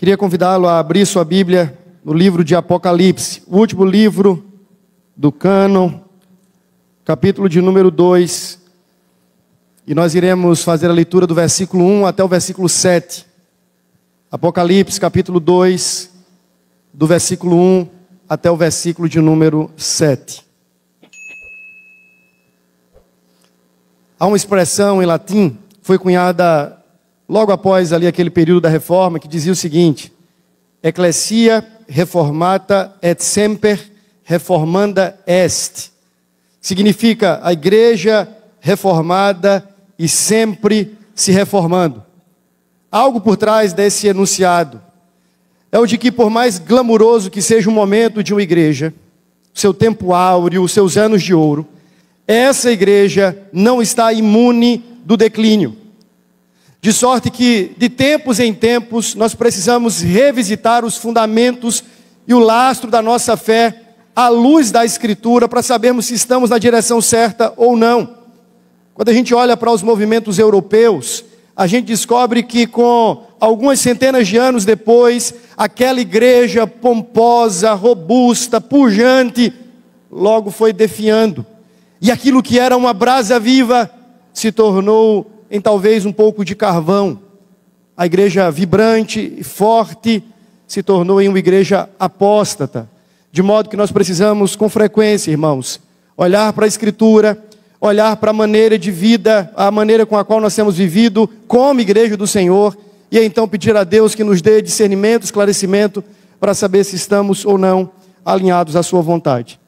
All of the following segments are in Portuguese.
Queria convidá-lo a abrir sua Bíblia no livro de Apocalipse, o último livro do cânon, capítulo de número 2. E nós iremos fazer a leitura do versículo 1 até o versículo 7. Apocalipse, capítulo 2, do versículo 1 até o versículo de número 7. Há uma expressão em latim, foi cunhada logo após ali aquele período da Reforma, que dizia o seguinte: Ecclesia reformata et semper reformanda est. Significa a igreja reformada e sempre se reformando. Algo por trás desse enunciado é o de que, por mais glamuroso que seja o momento de uma igreja, seu tempo áureo, os seus anos de ouro, essa igreja não está imune do declínio. De sorte que, de tempos em tempos, nós precisamos revisitar os fundamentos e o lastro da nossa fé à luz da Escritura, para sabermos se estamos na direção certa ou não. Quando a gente olha para os movimentos europeus, a gente descobre que, com algumas centenas de anos depois, aquela igreja pomposa, robusta, pujante, logo foi definhando. E aquilo que era uma brasa viva se tornou em talvez um pouco de carvão. A igreja vibrante e forte se tornou em uma igreja apóstata. De modo que nós precisamos com frequência, irmãos, olhar para a Escritura, olhar para a maneira de vida, a maneira com a qual nós temos vivido como igreja do Senhor, e então pedir a Deus que nos dê discernimento, esclarecimento, para saber se estamos ou não alinhados à sua vontade.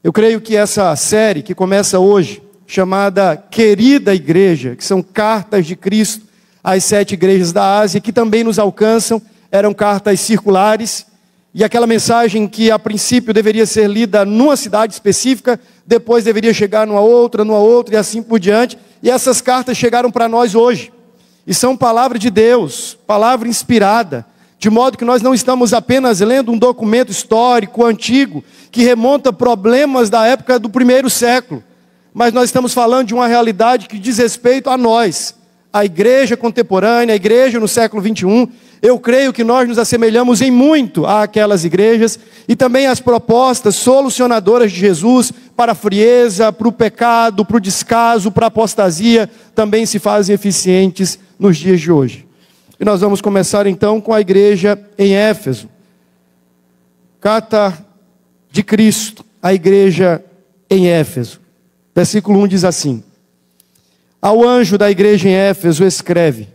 Eu creio que essa série que começa hoje, chamada Querida Igreja, que são cartas de Cristo às 7 igrejas da Ásia, que também nos alcançam, eram cartas circulares, e aquela mensagem que a princípio deveria ser lida numa cidade específica, depois deveria chegar numa outra e assim por diante, e essas cartas chegaram para nós hoje, e são palavra de Deus, palavra inspirada, de modo que nós não estamos apenas lendo um documento histórico, antigo, que remonta problemas da época do primeiro século, mas nós estamos falando de uma realidade que diz respeito a nós, a igreja contemporânea, a igreja no século 21. Eu creio que nós nos assemelhamos em muito àquelas igrejas, e também as propostas solucionadoras de Jesus para a frieza, para o pecado, para o descaso, para a apostasia, também se fazem eficientes nos dias de hoje. E nós vamos começar então com a igreja em Éfeso. Carta de Cristo à igreja em Éfeso. Versículo 1 diz assim: Ao anjo da igreja em Éfeso escreve: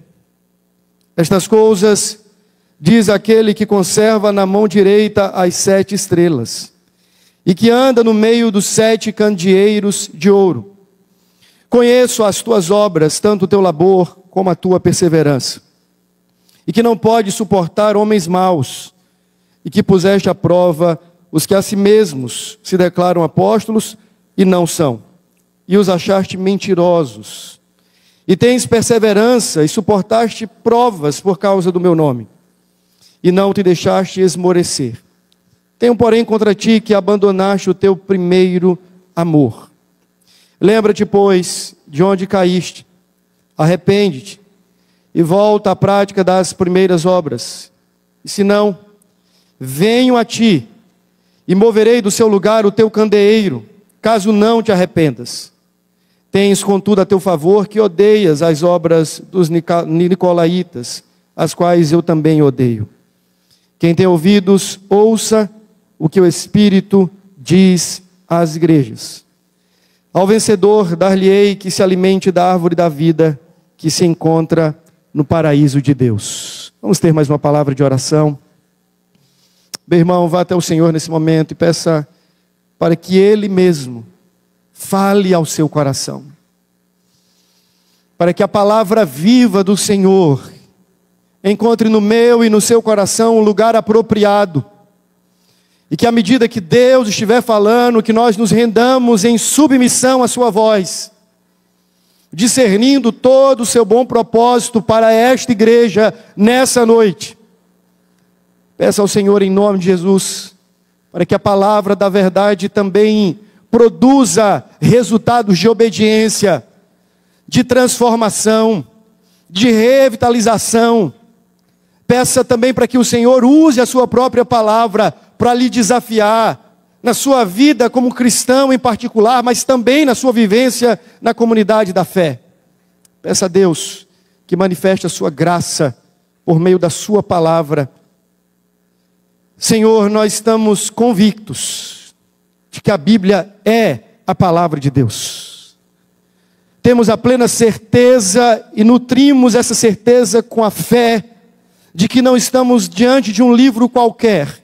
Estas coisas diz aquele que conserva na mão direita as 7 estrelas, e que anda no meio dos 7 candeeiros de ouro. Conheço as tuas obras, tanto o teu labor como a tua perseverança, e que não pode suportar homens maus, e que puseste à prova os que a si mesmos se declaram apóstolos e não são, e os achaste mentirosos, e tens perseverança e suportaste provas por causa do meu nome, e não te deixaste esmorecer. Tenho, porém, contra ti que abandonaste o teu primeiro amor. Lembra-te, pois, de onde caíste, arrepende-te, e volta à prática das primeiras obras. E se não, venho a ti, e moverei do seu lugar o teu candeeiro, caso não te arrependas. Tens, contudo, a teu favor que odeias as obras dos nicolaítas, as quais eu também odeio. Quem tem ouvidos, ouça o que o Espírito diz às igrejas. Ao vencedor dar-lhe-ei que se alimente da árvore da vida, que se encontra no paraíso de Deus. Vamos ter mais uma palavra de oração. Meu irmão, vá até o Senhor nesse momento e peça para que Ele mesmo fale ao seu coração, para que a palavra viva do Senhor encontre no meu e no seu coração um lugar apropriado, e que à medida que Deus estiver falando, que nós nos rendamos em submissão à sua voz, discernindo todo o seu bom propósito para esta igreja nessa noite. Peça ao Senhor em nome de Jesus, para que a palavra da verdade também produza resultados de obediência, de transformação, de revitalização, Peça também para que o Senhor use a sua própria palavra para lhe desafiar na sua vida como cristão em particular, mas também na sua vivência na comunidade da fé. Peça a Deus que manifeste a sua graça por meio da sua palavra. Senhor, nós estamos convictos de que a Bíblia é a palavra de Deus. Temos a plena certeza e nutrimos essa certeza com a fé de que não estamos diante de um livro qualquer.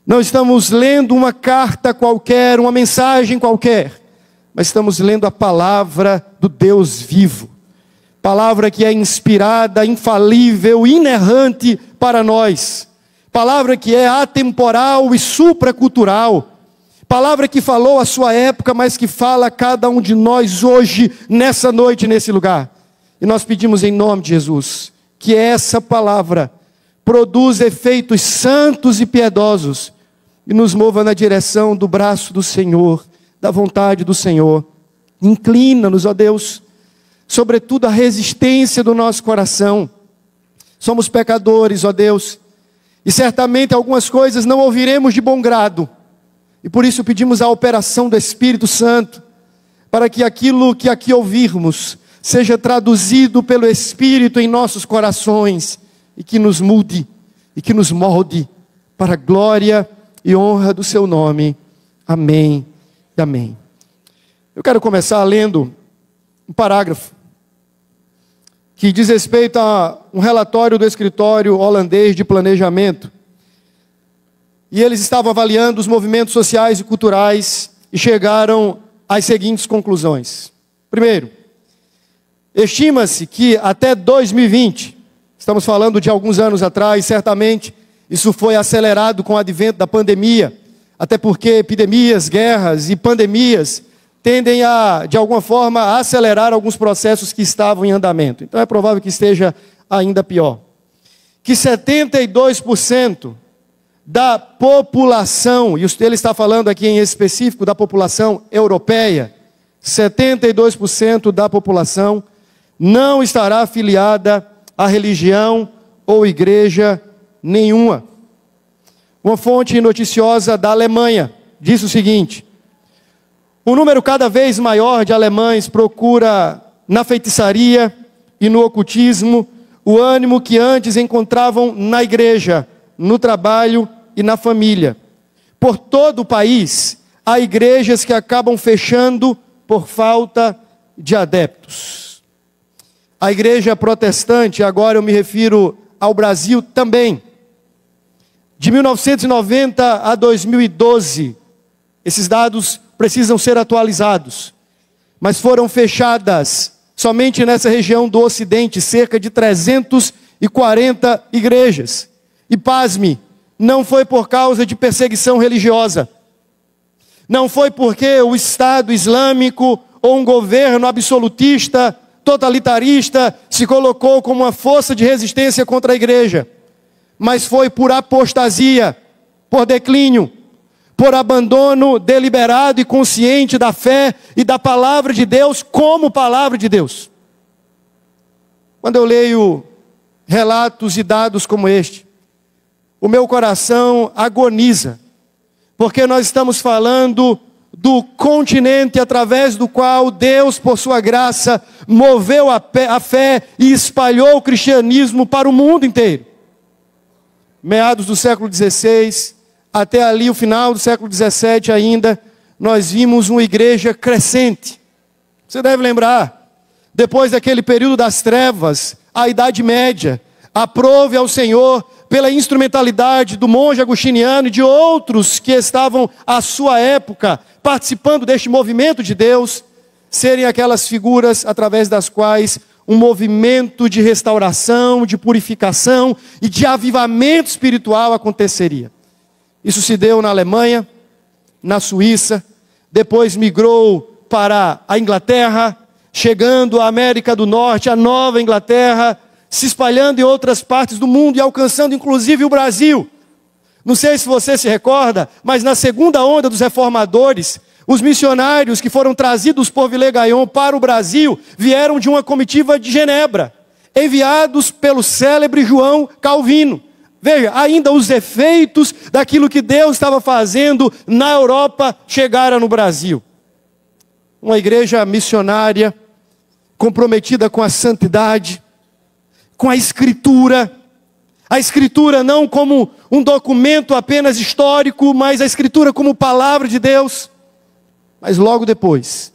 Não estamos lendo uma carta qualquer, uma mensagem qualquer, mas estamos lendo a palavra do Deus vivo. Palavra que é inspirada, infalível, inerrante para nós. Palavra que é atemporal e supracultural. Palavra que falou a sua época, mas que fala a cada um de nós hoje, nessa noite, nesse lugar. E nós pedimos em nome de Jesus, que essa palavra produza efeitos santos e piedosos, e nos mova na direção do braço do Senhor, da vontade do Senhor. Inclina-nos, ó Deus, sobretudo a resistência do nosso coração. Somos pecadores, ó Deus, e certamente algumas coisas não ouviremos de bom grado, e por isso pedimos a operação do Espírito Santo, para que aquilo que aqui ouvirmos seja traduzido pelo Espírito em nossos corações, e que nos mude, e que nos molde, para a glória e honra do seu nome. Amém e amém. Eu quero começar lendo um parágrafo que diz respeito a um relatório do escritório holandês de planejamento. E eles estavam avaliando os movimentos sociais e culturais e chegaram às seguintes conclusões. Primeiro, estima-se que até 2020, estamos falando de alguns anos atrás, certamente isso foi acelerado com o advento da pandemia, até porque epidemias, guerras e pandemias tendem a, de alguma forma, acelerar alguns processos que estavam em andamento. Então é provável que esteja ainda pior. Que 72% da população, e ele está falando aqui em específico da população europeia, 72% da população não estará afiliada a religião ou igreja nenhuma. Uma fonte noticiosa da Alemanha diz o seguinte: um número cada vez maior de alemães procura na feitiçaria e no ocultismo o ânimo que antes encontravam na igreja, no trabalho e na família. Por todo o país, há igrejas que acabam fechando por falta de adeptos. A igreja protestante, agora eu me refiro ao Brasil também, de 1990 a 2012, esses dados precisam ser atualizados, mas foram fechadas somente nessa região do Ocidente cerca de 340 igrejas. E pasme, não foi por causa de perseguição religiosa, não foi porque o Estado Islâmico ou um governo absolutista, totalitarista, se colocou como uma força de resistência contra a igreja, mas foi por apostasia, por declínio, por abandono deliberado e consciente da fé e da palavra de Deus como palavra de Deus. Quando eu leio relatos e dados como este, o meu coração agoniza, porque nós estamos falando do continente através do qual Deus, por sua graça, moveu a fé e espalhou o cristianismo para o mundo inteiro. Meados do século XVI, até ali o final do século XVII ainda, nós vimos uma igreja crescente. Você deve lembrar, depois daquele período das trevas, a Idade Média, aprove ao Senhor, pela instrumentalidade do monge agostiniano e de outros que estavam à sua época, participando deste movimento de Deus, serem aquelas figuras através das quais um movimento de restauração, de purificação e de avivamento espiritual aconteceria. Isso se deu na Alemanha, na Suíça, depois migrou para a Inglaterra, chegando à América do Norte, a Nova Inglaterra, se espalhando em outras partes do mundo e alcançando inclusive o Brasil. Não sei se você se recorda, mas na segunda onda dos reformadores, os missionários que foram trazidos por Villegagnon para o Brasil, vieram de uma comitiva de Genebra. enviados pelo célebre João Calvino. Veja, ainda os efeitos daquilo que Deus estava fazendo na Europa chegaram no Brasil. Uma igreja missionária, comprometida com a santidade, com a Escritura. A Escritura não como um documento apenas histórico, mas a Escritura como palavra de Deus. Mas logo depois,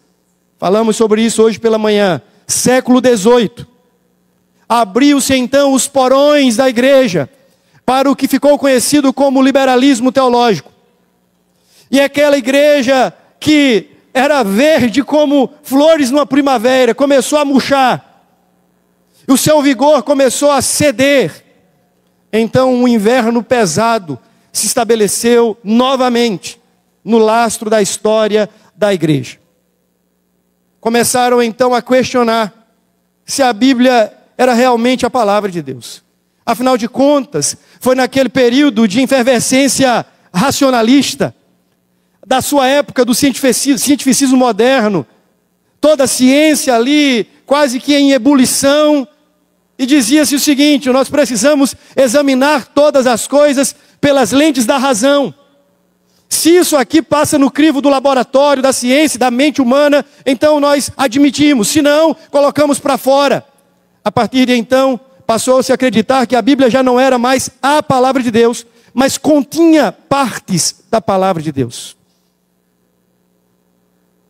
falamos sobre isso hoje pela manhã, século XVIII, abriu-se então os porões da igreja para o que ficou conhecido como liberalismo teológico. E aquela igreja que era verde como flores numa primavera, começou a murchar. E o seu vigor começou a ceder. Então um inverno pesado se estabeleceu novamente no lastro da história da igreja. Começaram então a questionar se a Bíblia era realmente a palavra de Deus. Afinal de contas, foi naquele período de efervescência racionalista, da sua época do cientificismo moderno, toda a ciência ali quase que em ebulição, e dizia-se o seguinte: nós precisamos examinar todas as coisas pelas lentes da razão. Se isso aqui passa no crivo do laboratório, da ciência, da mente humana, então nós admitimos, se não, colocamos para fora. A partir de então, passou-se a acreditar que a Bíblia já não era mais a palavra de Deus, mas continha partes da palavra de Deus.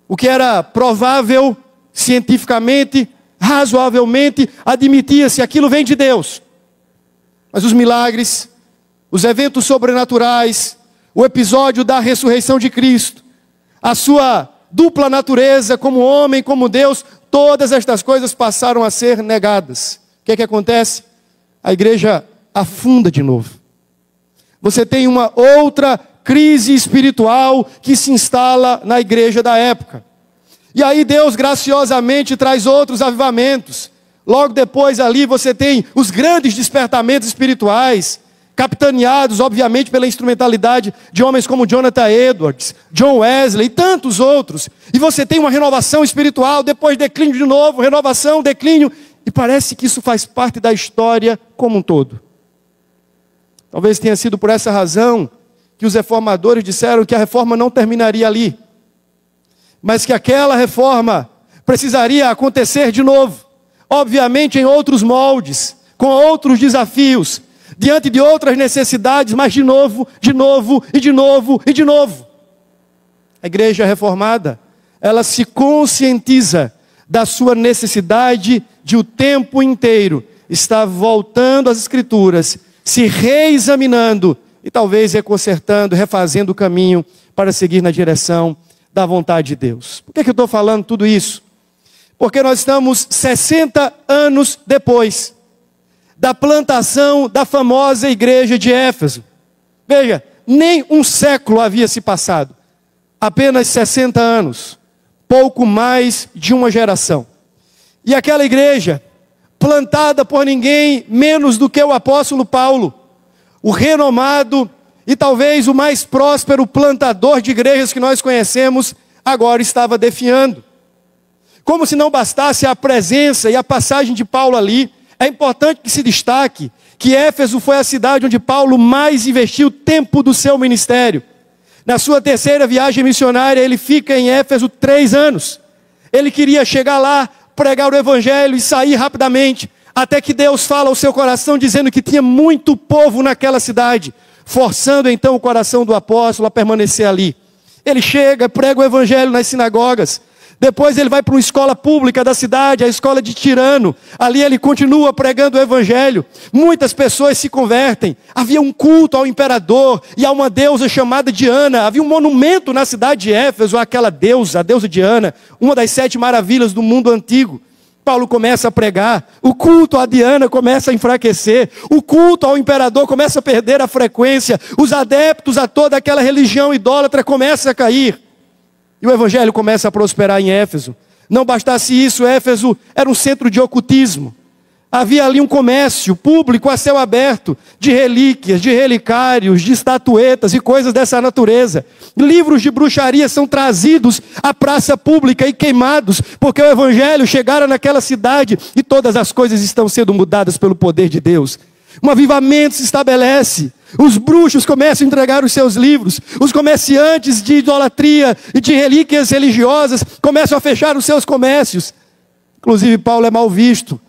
O que era provável, cientificamente, razoavelmente, admitia-se, aquilo vem de Deus. Mas os milagres, os eventos sobrenaturais, o episódio da ressurreição de Cristo, a sua dupla natureza como homem, como Deus, todas estas coisas passaram a ser negadas. O que é que acontece? A igreja afunda de novo. Você tem uma outra crise espiritual que se instala na igreja da época. E aí Deus graciosamente traz outros avivamentos. Logo depois ali você tem os grandes despertamentos espirituais, capitaneados obviamente pela instrumentalidade de homens como Jonathan Edwards, John Wesley e tantos outros. E você tem uma renovação espiritual, depois declínio de novo, renovação, declínio. E parece que isso faz parte da história como um todo. Talvez tenha sido por essa razão que os reformadores disseram que a reforma não terminaria ali, mas que aquela reforma precisaria acontecer de novo, obviamente em outros moldes, com outros desafios, diante de outras necessidades, mas de novo, de novo, e de novo, e de novo. A igreja reformada, ela se conscientiza da sua necessidade de o tempo inteiro estar voltando às Escrituras, se reexaminando e talvez reconsertando, refazendo o caminho para seguir na direção da vontade de Deus. Por que eu estou falando tudo isso? Porque nós estamos 60 anos depois da plantação da famosa igreja de Éfeso. Veja, nem um século havia se passado, apenas 60 anos, pouco mais de uma geração. E aquela igreja, plantada por ninguém menos do que o apóstolo Paulo, o renomado e talvez o mais próspero plantador de igrejas que nós conhecemos, agora estava definhando. Como se não bastasse a presença e a passagem de Paulo ali, é importante que se destaque que Éfeso foi a cidade onde Paulo mais investiu tempo do seu ministério. Na sua terceira viagem missionária, ele fica em Éfeso 3 anos. Ele queria chegar lá, pregar o evangelho e sair rapidamente, até que Deus fala ao seu coração, dizendo que tinha muito povo naquela cidade, forçando então o coração do apóstolo a permanecer ali. Ele chega, prega o evangelho nas sinagogas. Depois ele vai para uma escola pública da cidade, a escola de Tirano. Ali ele continua pregando o evangelho. Muitas pessoas se convertem. Havia um culto ao imperador e a uma deusa chamada Diana. Havia um monumento na cidade de Éfeso àquela deusa, a deusa Diana, uma das 7 maravilhas do mundo antigo. Paulo começa a pregar, o culto a Diana começa a enfraquecer, o culto ao imperador começa a perder a frequência, os adeptos a toda aquela religião idólatra começam a cair. E o evangelho começa a prosperar em Éfeso. Não bastasse isso, Éfeso era um centro de ocultismo. Havia ali um comércio público a céu aberto, de relíquias, de relicários, de estatuetas e coisas dessa natureza. Livros de bruxaria são trazidos à praça pública e queimados, porque o evangelho chegara naquela cidade e todas as coisas estão sendo mudadas pelo poder de Deus. Um avivamento se estabelece. Os bruxos começam a entregar os seus livros. Os comerciantes de idolatria e de relíquias religiosas começam a fechar os seus comércios. Inclusive Paulo é mal visto.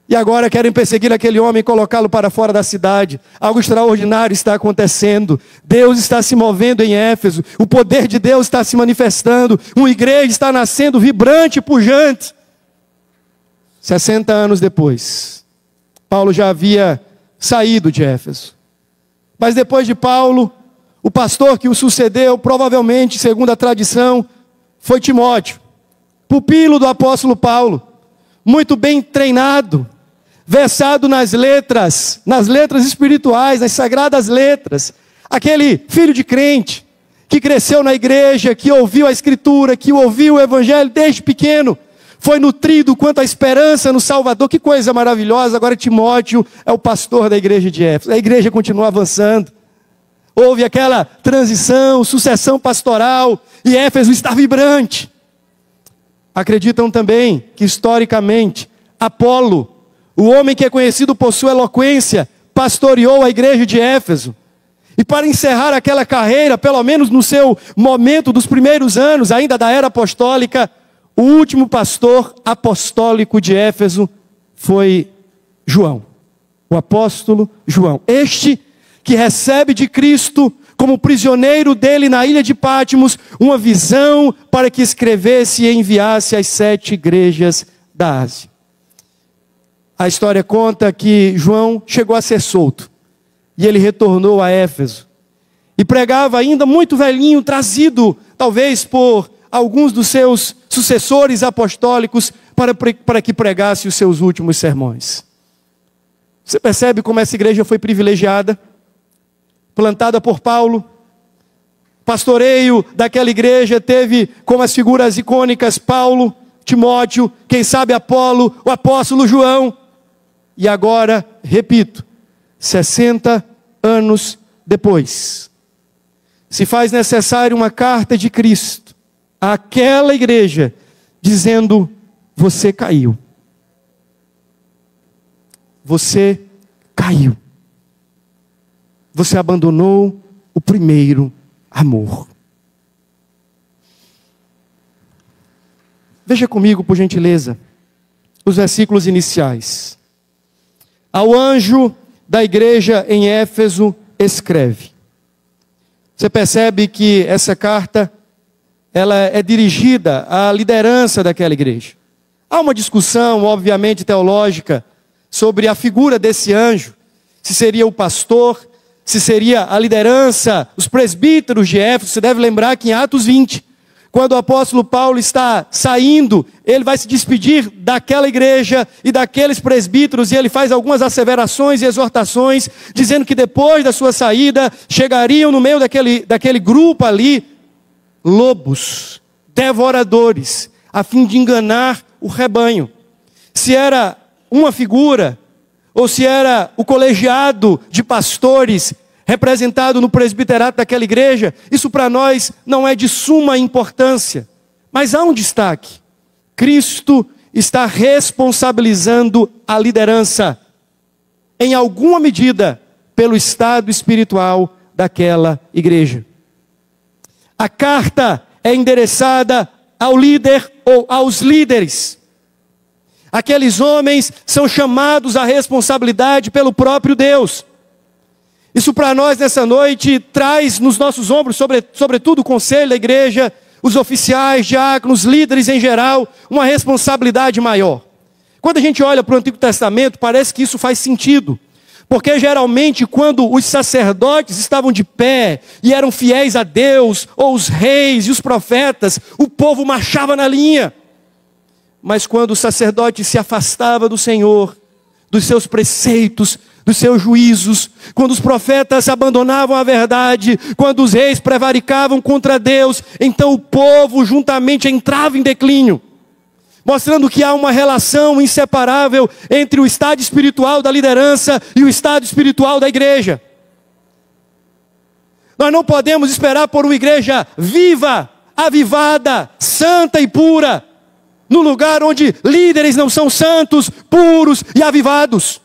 E agora querem perseguir aquele homem e colocá-lo para fora da cidade. Algo extraordinário está acontecendo. Deus está se movendo em Éfeso. O poder de Deus está se manifestando. Uma igreja está nascendo vibrante e pujante. 60 anos depois, Paulo já havia saído de Éfeso. Mas depois de Paulo, o pastor que o sucedeu, provavelmente, segundo a tradição, foi Timóteo, pupilo do apóstolo Paulo, muito bem treinado, versado nas letras espirituais, nas sagradas letras. Aquele filho de crente, que cresceu na igreja, que ouviu a escritura, que ouviu o evangelho desde pequeno, foi nutrido quanto à esperança no Salvador. Que coisa maravilhosa. Agora Timóteo é o pastor da igreja de Éfeso. A igreja continua avançando. Houve aquela transição, sucessão pastoral, e Éfeso está vibrante. Acreditam também que historicamente Apolo, o homem que é conhecido por sua eloquência, pastoreou a igreja de Éfeso. E para encerrar aquela carreira, pelo menos no seu momento dos primeiros anos, ainda da era apostólica, o último pastor apostólico de Éfeso foi João, o apóstolo João. Este que recebe de Cristo, como prisioneiro dele na ilha de Pátimos, uma visão para que escrevesse e enviasse às 7 igrejas da Ásia. A história conta que João chegou a ser solto, e ele retornou a Éfeso, e pregava ainda muito velhinho, trazido talvez por alguns dos seus sucessores apostólicos, para que pregasse os seus últimos sermões. Você percebe como essa igreja foi privilegiada? Plantada por Paulo. Pastoreio daquela igreja teve como as figuras icônicas Paulo, Timóteo, quem sabe Apolo, o apóstolo João. E agora, repito, 60 anos depois, se faz necessário uma carta de Cristo àquela igreja, dizendo: você caiu. Você caiu. Você abandonou o primeiro amor. Veja comigo, por gentileza, os versículos iniciais. Ao anjo da igreja em Éfeso escreve. Você percebe que essa carta, ela é dirigida à liderança daquela igreja. Há uma discussão, obviamente, teológica, sobre a figura desse anjo. Se seria o pastor, se seria a liderança, os presbíteros de Éfeso. Você deve lembrar que em Atos 20, quando o apóstolo Paulo está saindo, ele vai se despedir daquela igreja e daqueles presbíteros, e ele faz algumas asseverações e exortações, dizendo que depois da sua saída, chegariam no meio daquele grupo ali, lobos, devoradores, a fim de enganar o rebanho. Se era uma figura, ou se era o colegiado de pastores, representado no presbiterato daquela igreja, isso para nós não é de suma importância. Mas há um destaque: Cristo está responsabilizando a liderança, em alguma medida, pelo estado espiritual daquela igreja. A carta é endereçada ao líder ou aos líderes. Aqueles homens são chamados à responsabilidade pelo próprio Deus. Isso para nós nessa noite traz nos nossos ombros, sobretudo o conselho da igreja, os oficiais, diáconos, líderes em geral, uma responsabilidade maior. Quando a gente olha para o Antigo Testamento, parece que isso faz sentido. Porque geralmente quando os sacerdotes estavam de pé e eram fiéis a Deus, ou os reis e os profetas, o povo marchava na linha. Mas quando o sacerdote se afastava do Senhor, dos seus preceitos, dos seus juízos, quando os profetas abandonavam a verdade, quando os reis prevaricavam contra Deus, então o povo juntamente entrava em declínio. mostrando que há uma relação inseparável entre o estado espiritual da liderança e o estado espiritual da igreja. Nós não podemos esperar por uma igreja viva, avivada, santa e pura, no lugar onde líderes não são santos, puros e avivados.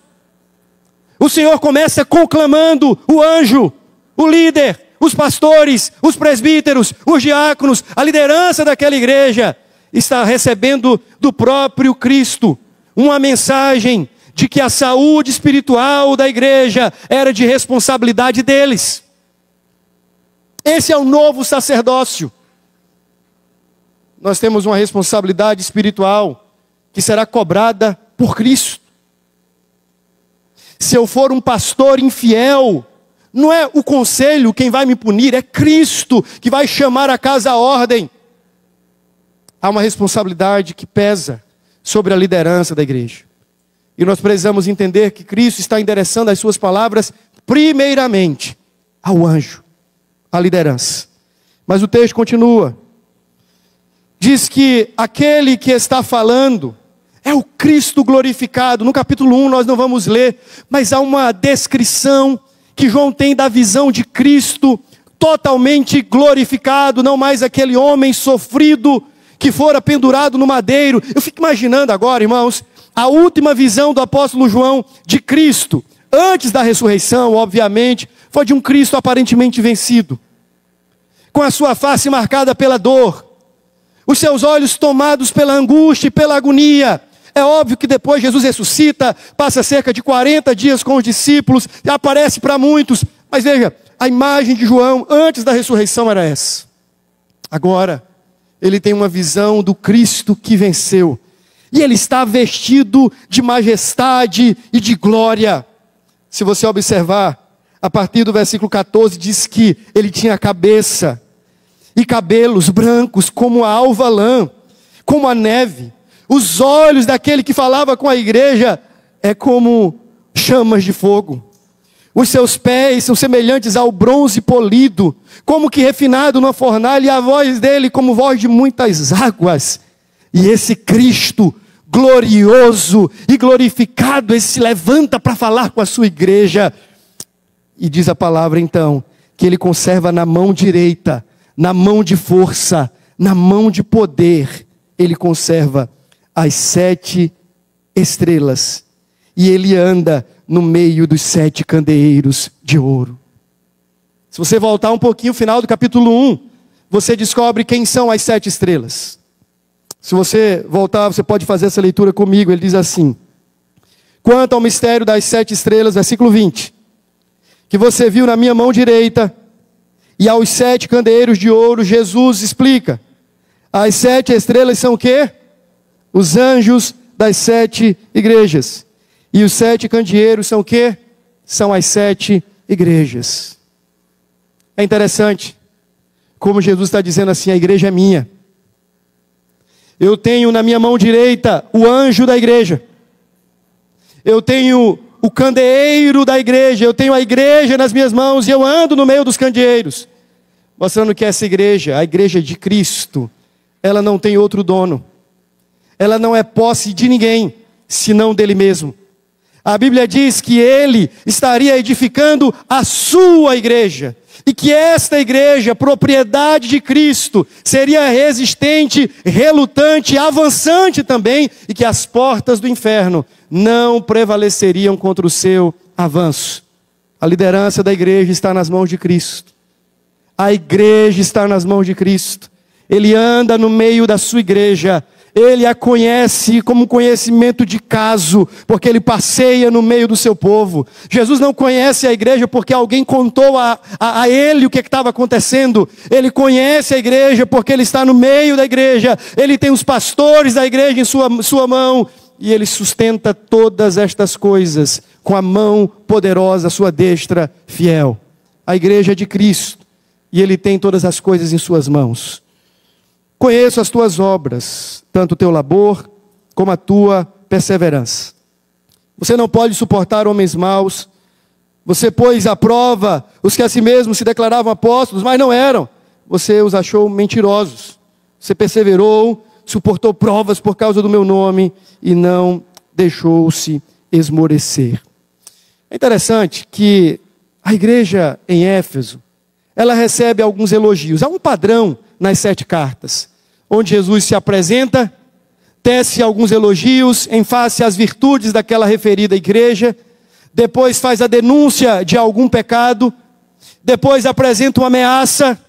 O Senhor começa conclamando o anjo, o líder, os pastores, os presbíteros, os diáconos, a liderança daquela igreja está recebendo do próprio Cristo uma mensagem de que a saúde espiritual da igreja era de responsabilidade deles. Esse é o novo sacerdócio. Nós temos uma responsabilidade espiritual que será cobrada por Cristo. Se eu for um pastor infiel, não é o conselho quem vai me punir, é Cristo que vai chamar a casa à ordem. Há uma responsabilidade que pesa sobre a liderança da igreja. E nós precisamos entender que Cristo está endereçando as suas palavras primeiramente ao anjo, à liderança. Mas o texto continua. Diz que aquele que está falando é o Cristo glorificado. No capítulo 1 nós não vamos ler, mas há uma descrição que João tem da visão de Cristo totalmente glorificado, não mais aquele homem sofrido que fora pendurado no madeiro. Eu fico imaginando agora, irmãos, a última visão do apóstolo João de Cristo, antes da ressurreição, obviamente, foi de um Cristo aparentemente vencido, com a sua face marcada pela dor, os seus olhos tomados pela angústia e pela agonia. É óbvio que depois Jesus ressuscita, passa cerca de 40 dias com os discípulos, e aparece para muitos. Mas veja, a imagem de João antes da ressurreição era essa. Agora, ele tem uma visão do Cristo que venceu. E ele está vestido de majestade e de glória. Se você observar, a partir do versículo 14, diz que ele tinha cabeça e cabelos brancos como a alva lã, como a neve. Os olhos daquele que falava com a igreja é como chamas de fogo. Os seus pés são semelhantes ao bronze polido, como que refinado numa fornalha, e a voz dele como voz de muitas águas. E esse Cristo glorioso e glorificado, ele se levanta para falar com a sua igreja. E diz a palavra então, que ele conserva na mão direita, na mão de força, na mão de poder, ele conserva as 7 estrelas. E ele anda no meio dos 7 candeeiros de ouro. Se você voltar um pouquinho, final do capítulo 1, você descobre quem são as 7 estrelas. Se você voltar, você pode fazer essa leitura comigo. Ele diz assim: quanto ao mistério das 7 estrelas, versículo 20, que você viu na minha mão direita, e aos 7 candeeiros de ouro, Jesus explica. As 7 estrelas são o quê? Os anjos das 7 igrejas. E os 7 candeeiros são o quê? São as 7 igrejas. É interessante como Jesus está dizendo assim: a igreja é minha. Eu tenho na minha mão direita o anjo da igreja. Eu tenho o candeeiro da igreja. Eu tenho a igreja nas minhas mãos e eu ando no meio dos candeeiros. Mostrando que essa igreja, a igreja de Cristo, ela não tem outro dono. Ela não é posse de ninguém, senão dele mesmo. A Bíblia diz que ele estaria edificando a sua igreja. E que esta igreja, propriedade de Cristo, seria resistente, relutante, avançante também. E que as portas do inferno não prevaleceriam contra o seu avanço. A liderança da igreja está nas mãos de Cristo. A igreja está nas mãos de Cristo. Ele anda no meio da sua igreja. Ele a conhece como conhecimento de caso, porque ele passeia no meio do seu povo. Jesus não conhece a igreja porque alguém contou a ele o que estava acontecendo. Ele conhece a igreja porque ele está no meio da igreja. Ele tem os pastores da igreja em sua mão. E ele sustenta todas estas coisas com a mão poderosa, sua destra fiel. A igreja é de Cristo e ele tem todas as coisas em suas mãos. Conheço as tuas obras, tanto o teu labor como a tua perseverança. Você não pode suportar homens maus. Você pôs à prova os que a si mesmos se declaravam apóstolos, mas não eram. Você os achou mentirosos. Você perseverou, suportou provas por causa do meu nome e não deixou-se esmorecer. É interessante que a igreja em Éfeso, ela recebe alguns elogios. Há um padrão nas 7 cartas, onde Jesus se apresenta, tece alguns elogios em face às virtudes daquela referida igreja, depois faz a denúncia de algum pecado, depois apresenta uma ameaça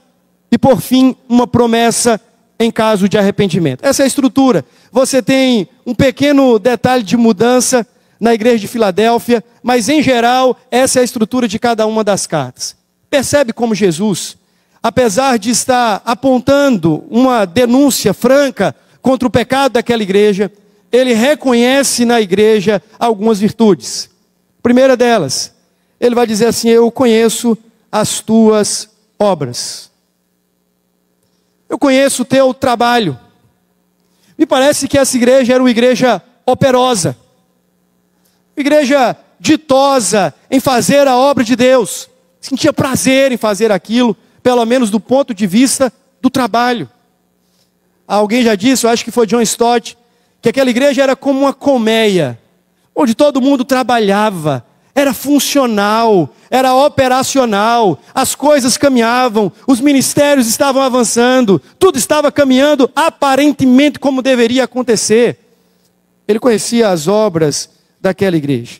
e, por fim, uma promessa em caso de arrependimento. Essa é a estrutura. Você tem um pequeno detalhe de mudança na igreja de Filadélfia, mas em geral, essa é a estrutura de cada uma das cartas. Percebe como Jesus, apesar de estar apontando uma denúncia franca contra o pecado daquela igreja, ele reconhece na igreja algumas virtudes. Primeira delas, ele vai dizer assim: eu conheço as tuas obras. Eu conheço o teu trabalho. Me parece que essa igreja era uma igreja operosa, uma igreja ditosa em fazer a obra de Deus, sentia prazer em fazer aquilo, pelo menos do ponto de vista do trabalho. Alguém já disse, eu acho que foi John Stott, que aquela igreja era como uma colmeia, onde todo mundo trabalhava, era funcional, era operacional, as coisas caminhavam, os ministérios estavam avançando, tudo estava caminhando aparentemente como deveria acontecer. Ele conhecia as obras daquela igreja.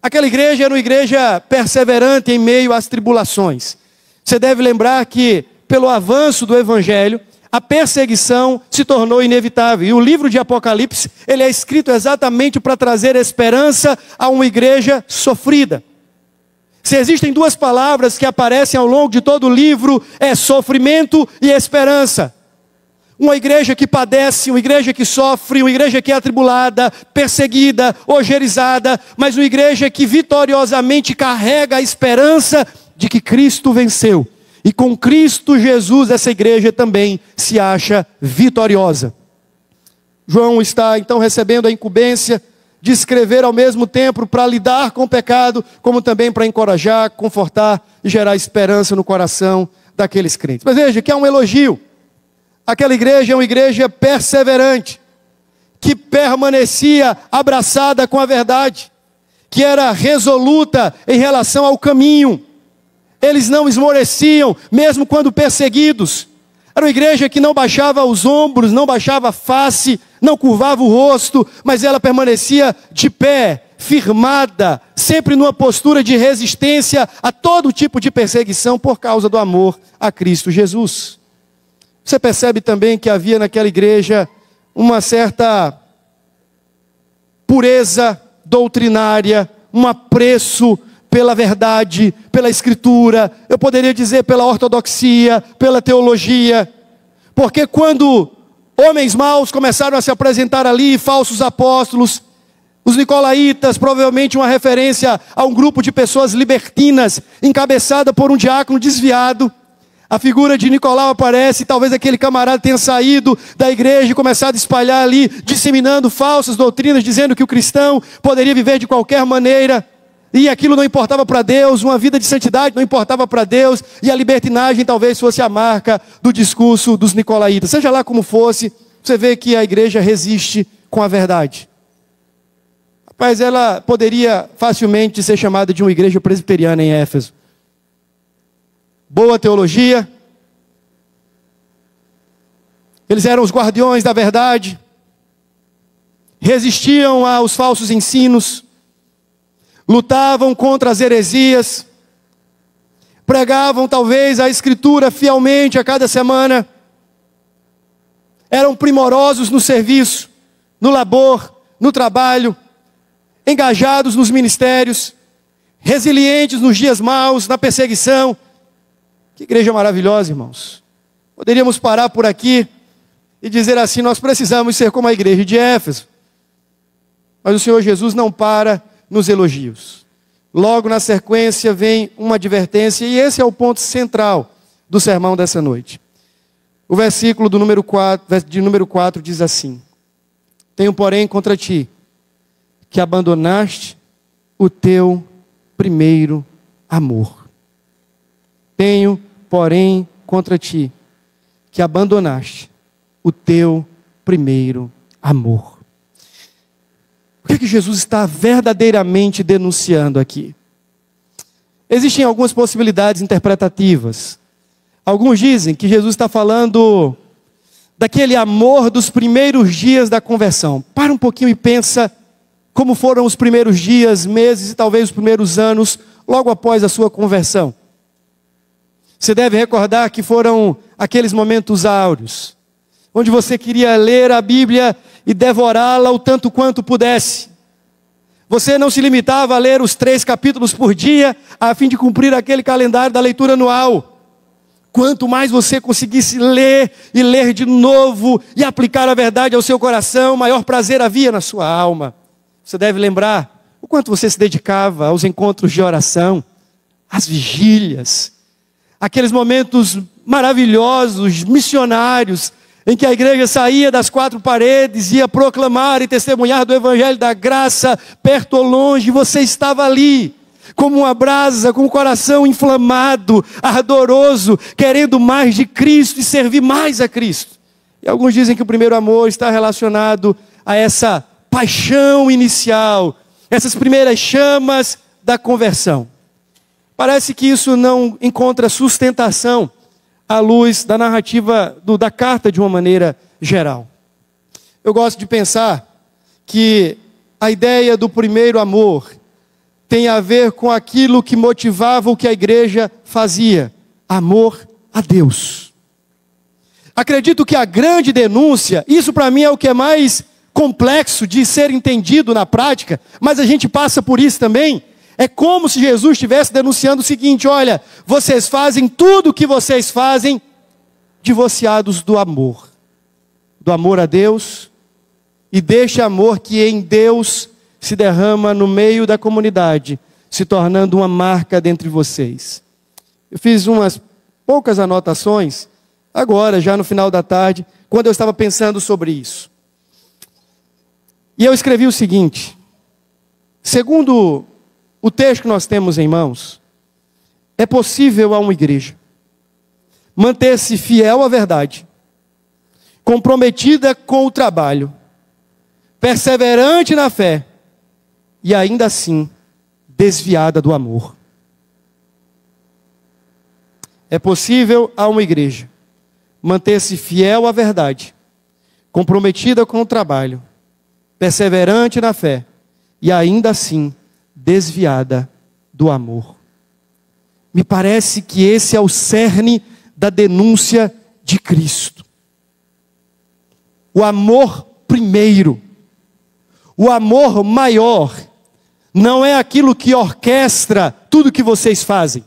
Aquela igreja era uma igreja perseverante em meio às tribulações. Você deve lembrar que, pelo avanço do evangelho, a perseguição se tornou inevitável. E o livro de Apocalipse, ele é escrito exatamente para trazer esperança a uma igreja sofrida. Se existem 2 palavras que aparecem ao longo de todo o livro, é sofrimento e esperança. Uma igreja que padece, uma igreja que sofre, uma igreja que é atribulada, perseguida, ojeriza, mas uma igreja que vitoriosamente carrega a esperança de que Cristo venceu. E com Cristo Jesus, essa igreja também se acha vitoriosa. João está então recebendo a incumbência de escrever ao mesmo tempo para lidar com o pecado, como também para encorajar, confortar e gerar esperança no coração daqueles crentes. Mas veja que há um elogio. Aquela igreja é uma igreja perseverante, que permanecia abraçada com a verdade, que era resoluta em relação ao caminho. Eles não esmoreciam, mesmo quando perseguidos. Era uma igreja que não baixava os ombros, não baixava a face, não curvava o rosto, mas ela permanecia de pé, firmada, sempre numa postura de resistência a todo tipo de perseguição por causa do amor a Cristo Jesus. Você percebe também que havia naquela igreja uma certa pureza doutrinária, um apreço pela verdade, pela escritura, eu poderia dizer pela ortodoxia, pela teologia, porque quando homens maus começaram a se apresentar ali, falsos apóstolos, os nicolaítas, provavelmente uma referência a um grupo de pessoas libertinas, encabeçada por um diácono desviado. A figura de Nicolau aparece, talvez aquele camarada tenha saído da igreja e começado a espalhar ali, disseminando falsas doutrinas, dizendo que o cristão poderia viver de qualquer maneira, e aquilo não importava para Deus, uma vida de santidade não importava para Deus, e a libertinagem talvez fosse a marca do discurso dos nicolaítas. Seja lá como fosse, você vê que a igreja resiste com a verdade. Rapaz, ela poderia facilmente ser chamada de uma igreja presbiteriana em Éfeso. Boa teologia, eles eram os guardiões da verdade, resistiam aos falsos ensinos, lutavam contra as heresias, pregavam talvez a escritura fielmente a cada semana, eram primorosos no serviço, no labor, no trabalho, engajados nos ministérios, resilientes nos dias maus, na perseguição. Que igreja maravilhosa, irmãos. Poderíamos parar por aqui e dizer assim: nós precisamos ser como a igreja de Éfeso. Mas o Senhor Jesus não para nos elogios. Logo na sequência vem uma advertência, e esse é o ponto central do sermão dessa noite. O versículo de número 4 diz assim: tenho, porém, contra ti, que abandonaste o teu primeiro amor. Tenho, porém, contra ti, que abandonaste o teu primeiro amor. O que é que Jesus está verdadeiramente denunciando aqui? Existem algumas possibilidades interpretativas. Alguns dizem que Jesus está falando daquele amor dos primeiros dias da conversão. Para um pouquinho e pensa como foram os primeiros dias, meses e talvez os primeiros anos logo após a sua conversão. Você deve recordar que foram aqueles momentos áureos, onde você queria ler a Bíblia e devorá-la o tanto quanto pudesse. Você não se limitava a ler os 3 capítulos por dia, a fim de cumprir aquele calendário da leitura anual. Quanto mais você conseguisse ler e ler de novo e aplicar a verdade ao seu coração, maior prazer havia na sua alma. Você deve lembrar o quanto você se dedicava aos encontros de oração, às vigílias, aqueles momentos maravilhosos, missionários, em que a igreja saía das 4 paredes, ia proclamar e testemunhar do Evangelho da Graça, perto ou longe, você estava ali, como uma brasa, com o coração inflamado, ardoroso, querendo mais de Cristo e servir mais a Cristo. E alguns dizem que o primeiro amor está relacionado a essa paixão inicial, essas primeiras chamas da conversão. Parece que isso não encontra sustentação à luz da narrativa da carta de uma maneira geral. Eu gosto de pensar que a ideia do primeiro amor tem a ver com aquilo que motivava o que a igreja fazia: amor a Deus. Acredito que a grande denúncia, isso para mim é o que é mais complexo de ser entendido na prática, mas a gente passa por isso também. É como se Jesus estivesse denunciando o seguinte: olha, vocês fazem tudo o que vocês fazem divorciados do amor a Deus, e deste amor que em Deus se derrama no meio da comunidade, se tornando uma marca dentre vocês. Eu fiz umas poucas anotações, agora, já no final da tarde, quando eu estava pensando sobre isso. E eu escrevi o seguinte: segundo o texto que nós temos em mãos, é possível a uma igreja manter-se fiel à verdade, comprometida com o trabalho, perseverante na fé, e ainda assim desviada do amor. É possível a uma igreja manter-se fiel à verdade, comprometida com o trabalho, perseverante na fé, e ainda assim desviada do amor. Me parece que esse é o cerne da denúncia de Cristo. O amor primeiro, o amor maior, não é aquilo que orquestra tudo que vocês fazem.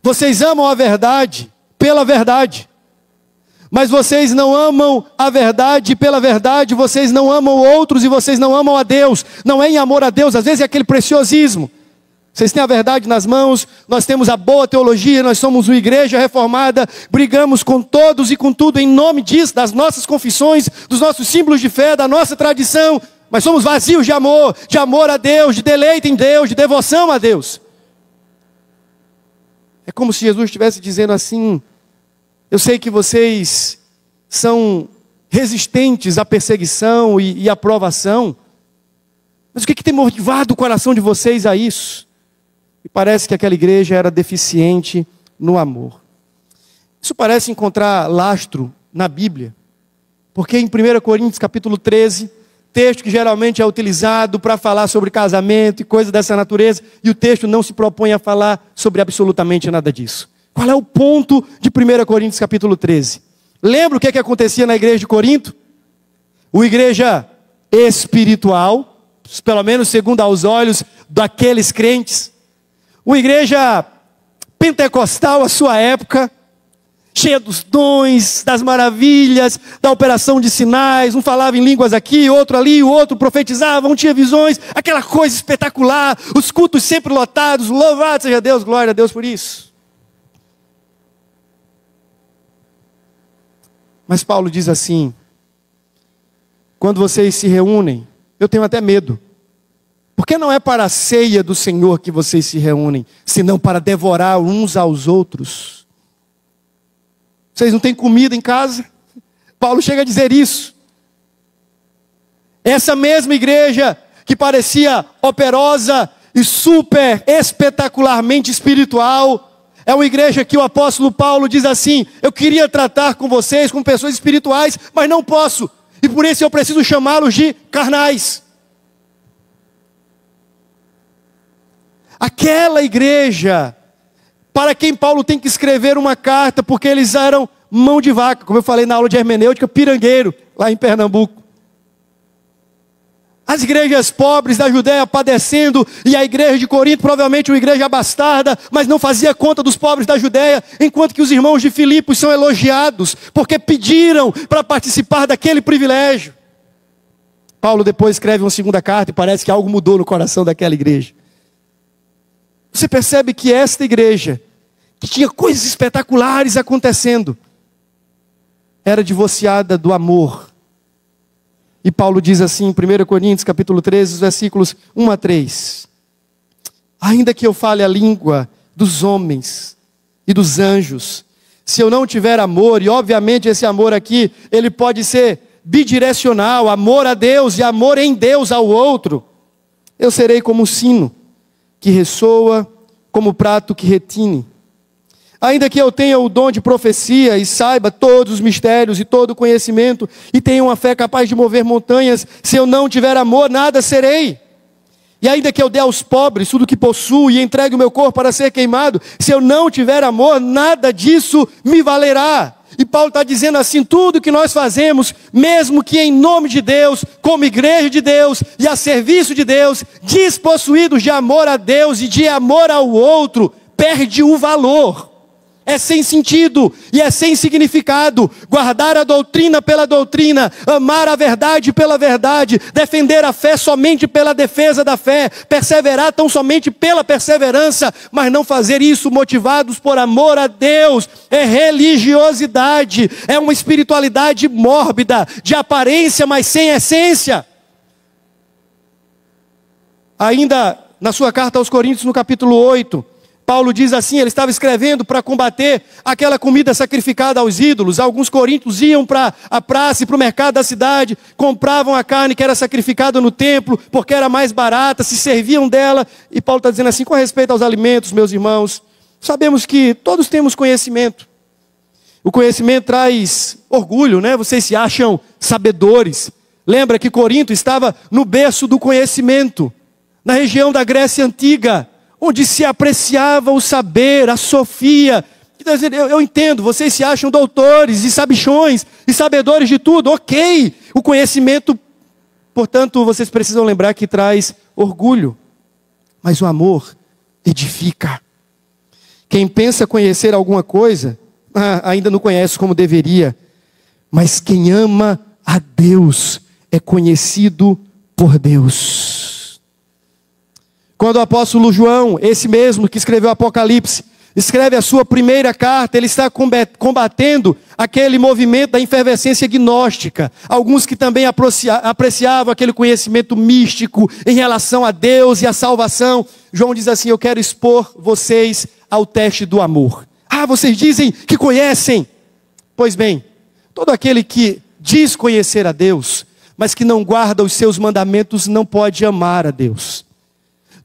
Vocês amam a verdade pela verdade, mas vocês não amam a verdade pela verdade, vocês não amam outros e vocês não amam a Deus. Não é em amor a Deus, às vezes é aquele preciosismo. Vocês têm a verdade nas mãos, nós temos a boa teologia, nós somos uma igreja reformada, brigamos com todos e com tudo em nome disso, das nossas confissões, dos nossos símbolos de fé, da nossa tradição, mas somos vazios de amor a Deus, de deleite em Deus, de devoção a Deus. É como se Jesus estivesse dizendo assim: eu sei que vocês são resistentes à perseguição e à provação, mas o que tem motivado o coração de vocês a isso? E parece que aquela igreja era deficiente no amor. Isso parece encontrar lastro na Bíblia, porque em 1 Coríntios capítulo 13, texto que geralmente é utilizado para falar sobre casamento e coisas dessa natureza, e o texto não se propõe a falar sobre absolutamente nada disso. Qual é o ponto de 1 Coríntios capítulo 13? Lembra o que acontecia na igreja de Corinto? Uma igreja espiritual, pelo menos segundo aos olhos daqueles crentes. Uma igreja pentecostal à sua época, cheia dos dons, das maravilhas, da operação de sinais. Um falava em línguas aqui, outro ali, o outro profetizava, um tinha visões, aquela coisa espetacular, os cultos sempre lotados, louvado seja Deus, glória a Deus por isso. Mas Paulo diz assim: quando vocês se reúnem, eu tenho até medo, porque não é para a ceia do Senhor que vocês se reúnem, senão para devorar uns aos outros. Vocês não têm comida em casa? Paulo chega a dizer isso. Essa mesma igreja que parecia operosa e super espetacularmente espiritual, é uma igreja que o apóstolo Paulo diz assim: eu queria tratar com vocês como pessoas espirituais, mas não posso, e por isso eu preciso chamá-los de carnais. Aquela igreja, para quem Paulo tem que escrever uma carta, porque eles eram mão de vaca, como eu falei na aula de hermenêutica, pirangueiro, lá em Pernambuco. As igrejas pobres da Judéia padecendo, e a igreja de Corinto, provavelmente uma igreja bastarda, mas não fazia conta dos pobres da Judéia, enquanto que os irmãos de Filipos são elogiados, porque pediram para participar daquele privilégio. Paulo depois escreve uma segunda carta e parece que algo mudou no coração daquela igreja. Você percebe que esta igreja, que tinha coisas espetaculares acontecendo, era divorciada do amor. E Paulo diz assim em 1 Coríntios capítulo 13, os versículos 1 a 3. Ainda que eu fale a língua dos homens e dos anjos, se eu não tiver amor, e obviamente esse amor aqui, ele pode ser bidirecional, amor a Deus e amor em Deus ao outro, eu serei como um sino que ressoa, como prato que retine. Ainda que eu tenha o dom de profecia e saiba todos os mistérios e todo o conhecimento, e tenha uma fé capaz de mover montanhas, se eu não tiver amor, nada serei. E ainda que eu dê aos pobres tudo o que possuo e entregue o meu corpo para ser queimado, se eu não tiver amor, nada disso me valerá. E Paulo está dizendo assim: tudo que nós fazemos, mesmo que em nome de Deus, como igreja de Deus e a serviço de Deus, despossuídos de amor a Deus e de amor ao outro, perde o valor. É sem sentido e é sem significado. Guardar a doutrina pela doutrina, amar a verdade pela verdade, defender a fé somente pela defesa da fé, perseverar tão somente pela perseverança, mas não fazer isso motivados por amor a Deus, é religiosidade, é uma espiritualidade mórbida, de aparência, mas sem essência. Ainda na sua carta aos Coríntios, no capítulo 8, Paulo diz assim, ele estava escrevendo para combater aquela comida sacrificada aos ídolos. Alguns coríntios iam para a praça e para o mercado da cidade, compravam a carne que era sacrificada no templo, porque era mais barata, se serviam dela. E Paulo está dizendo assim: com respeito aos alimentos, meus irmãos, sabemos que todos temos conhecimento. O conhecimento traz orgulho, né? Vocês se acham sabedores. Lembra que Corinto estava no berço do conhecimento, na região da Grécia Antiga, onde se apreciava o saber, a sofia. Eu entendo, vocês se acham doutores e sabichões e sabedores de tudo, ok. O conhecimento, portanto, vocês precisam lembrar que traz orgulho. Mas o amor edifica. Quem pensa conhecer alguma coisa, ainda não conhece como deveria. Mas quem ama a Deus é conhecido por Deus. Quando o apóstolo João, esse mesmo que escreveu o Apocalipse, escreve a sua primeira carta, ele está combatendo aquele movimento da efervescência gnóstica. Alguns que também apreciavam aquele conhecimento místico em relação a Deus e a salvação. João diz assim: eu quero expor vocês ao teste do amor. Vocês dizem que conhecem. Pois bem, todo aquele que diz conhecer a Deus, mas que não guarda os seus mandamentos, não pode amar a Deus.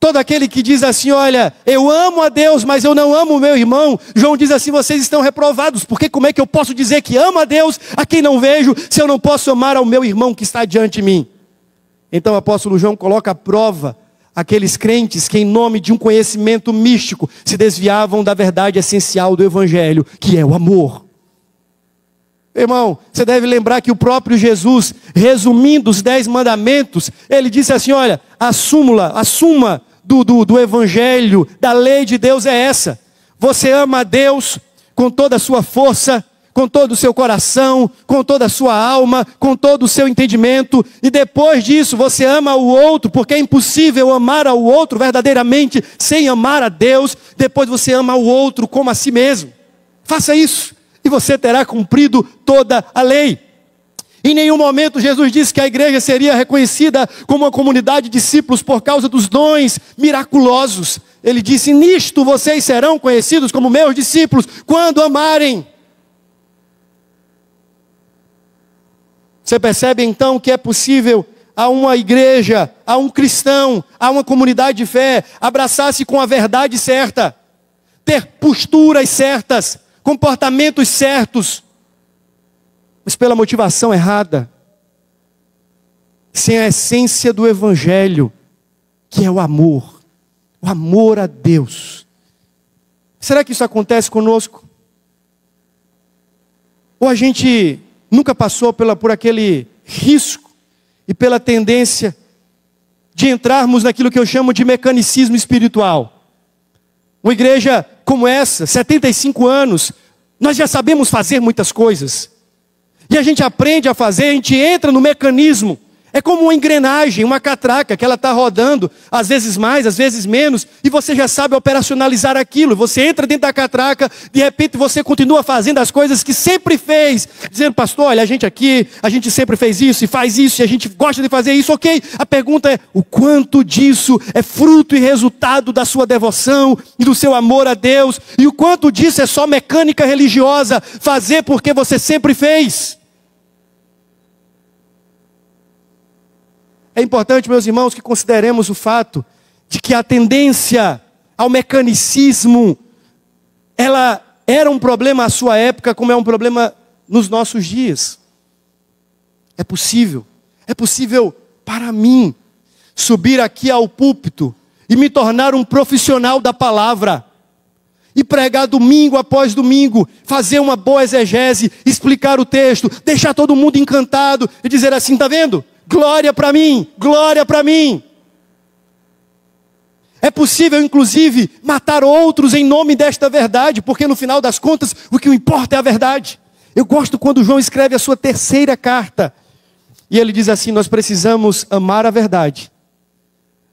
Todo aquele que diz assim: olha, eu amo a Deus, mas eu não amo o meu irmão, João diz assim: vocês estão reprovados, porque como é que eu posso dizer que amo a Deus a quem não vejo, se eu não posso amar ao meu irmão que está diante de mim? Então o apóstolo João coloca à prova aqueles crentes que em nome de um conhecimento místico se desviavam da verdade essencial do Evangelho, que é o amor. Irmão, você deve lembrar que o próprio Jesus, resumindo os 10 mandamentos, ele disse assim: olha, a suma do Evangelho, da lei de Deus é essa: você ama a Deus com toda a sua força, com todo o seu coração, com toda a sua alma, com todo o seu entendimento, e depois disso você ama o outro, porque é impossível amar ao outro verdadeiramente sem amar a Deus. Depois você ama o outro como a si mesmo. Faça isso e você terá cumprido toda a lei. Em nenhum momento Jesus disse que a igreja seria reconhecida como uma comunidade de discípulos por causa dos dons miraculosos. Ele disse: nisto vocês serão conhecidos como meus discípulos, quando amarem. Você percebe então que é possível a uma igreja, a um cristão, a uma comunidade de fé, abraçar-se com a verdade certa, ter posturas certas, comportamentos certos, mas pela motivação errada, sem a essência do Evangelho, que é o amor a Deus. Será que isso acontece conosco? Ou a gente nunca passou por aquele risco e pela tendência de entrarmos naquilo que eu chamo de mecanicismo espiritual? Uma igreja como essa, 75 anos, nós já sabemos fazer muitas coisas. E a gente aprende a fazer, a gente entra no mecanismo. É como uma engrenagem, uma catraca, que ela está rodando, às vezes mais, às vezes menos, e você já sabe operacionalizar aquilo. Você entra dentro da catraca, de repente você continua fazendo as coisas que sempre fez, dizendo, pastor, olha, a gente sempre fez isso, e faz isso, e a gente gosta de fazer isso, ok? A pergunta é, o quanto disso é fruto e resultado da sua devoção e do seu amor a Deus, e o quanto disso é só mecânica religiosa, fazer porque você sempre fez? É importante, meus irmãos, que consideremos o fato de que a tendência ao mecanicismo, ela era um problema à sua época, como é um problema nos nossos dias. É possível para mim subir aqui ao púlpito e me tornar um profissional da palavra, e pregar domingo após domingo, fazer uma boa exegese, explicar o texto, deixar todo mundo encantado e dizer assim, está vendo? Glória para mim, glória para mim. É possível, inclusive, matar outros em nome desta verdade, porque no final das contas, o que importa é a verdade. Eu gosto quando João escreve a sua terceira carta, e ele diz assim, nós precisamos amar a verdade,